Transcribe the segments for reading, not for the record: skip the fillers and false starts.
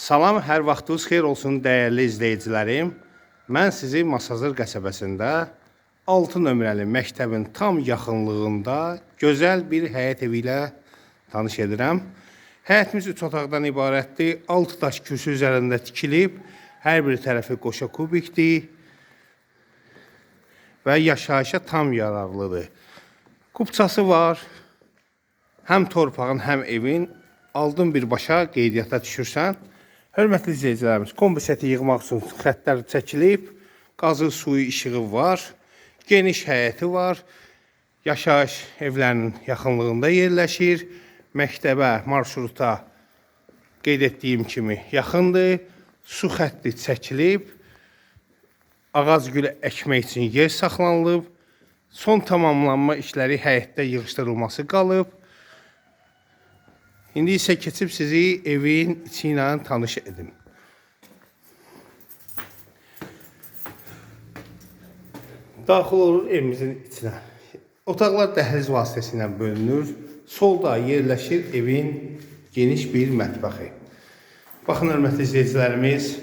Salam, hər vaxtınız xeyir olsun dəyərli izləyicilərim. Mən sizi Masazır qəsəbəsində 6 nömrəli məktəbin tam yaxınlığında gözəl bir həyət evi ilə tanış edirəm. Həyətimiz 3 otaqdan ibarətdir. 6 daş kürsü üzərində tikilib, hər bir tərəfi qoşa kubikdir və yaşayışa tam yararlıdır. Kupçası var. Həm torpağın, həm evin aldın birbaşa qeydiyyata düşürsən. Hörmətli izləyicilərimiz, kombi seti yığmaq üçün xəttlər çəkilib, qazı, suyu, işığı var, geniş həyəti var, yaşayış evlərinin yaxınlığında yerləşir, məktəbə, marşruta qeyd etdiyim kimi yaxındır, su xətti çəkilib, ağac gülü əkmək üçün yer saxlanılıb, son tamamlanma işləri həyətdə yığışdırılması qalıb. İndi isə keçib sizi evin içi ilə tanış edim. Daxil olur evimizin içinə. Otaqlar dəhliz vasitəsilə bölünür. Solda yerləşir evin geniş bir mətbəxi. Baxın, hörmətli izləyicilərimiz.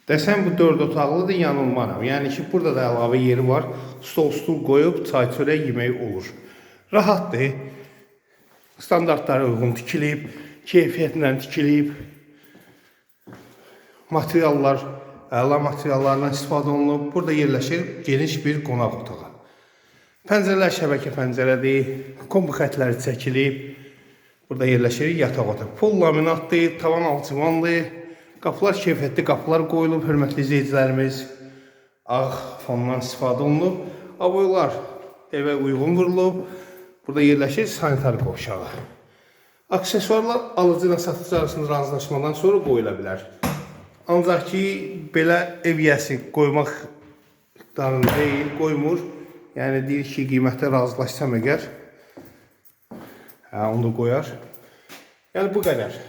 Desəm bu 4 otaqlıdır, yanılmaram. Yəni ki, burada da əlavə yeri var. Stol qoyub çay çörək yemək olur. Rahatdır. Standartlara uyğun tikilib, keyfiyyətlə tikilib. Materiallar, əla materiallardan istifadə olunub. Burada yerləşir geniş bir qonaq otağı. Pəncərələr şəbəkə pəncərədir. Kombi xətləri çəkilib. Burada yerləşir yataq otağı. Pol laminatdır, tavan alçıvandır. Qapılar keyfiyyətli qapılar qoyulub, hörmətli izləyicilərimiz. Ağ fondan istifadə olunub. Aboylar evə uyğun vurulub. Burada yerləşir sanitar qovşağı. Aksesuarlar alıcı ilə satıcı arasında razılaşmadan sonra qoyula bilər. Ancaq ki, belə ev yiyəsi qoymaq iqtidarında deyil, qoymur. Yəni, deyir ki, qiymətə razılaşsam əgər, onu qoyar. Yəni, bu qədər.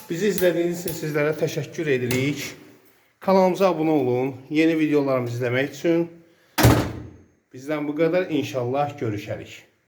Bizi izlədiyiniz üçün sizlərə təşəkkür edirik. Kanalımıza abunə olun. Yeni videolarımızı izləmək üçün. Bizdən bu qədər. İnşallah görüşərik.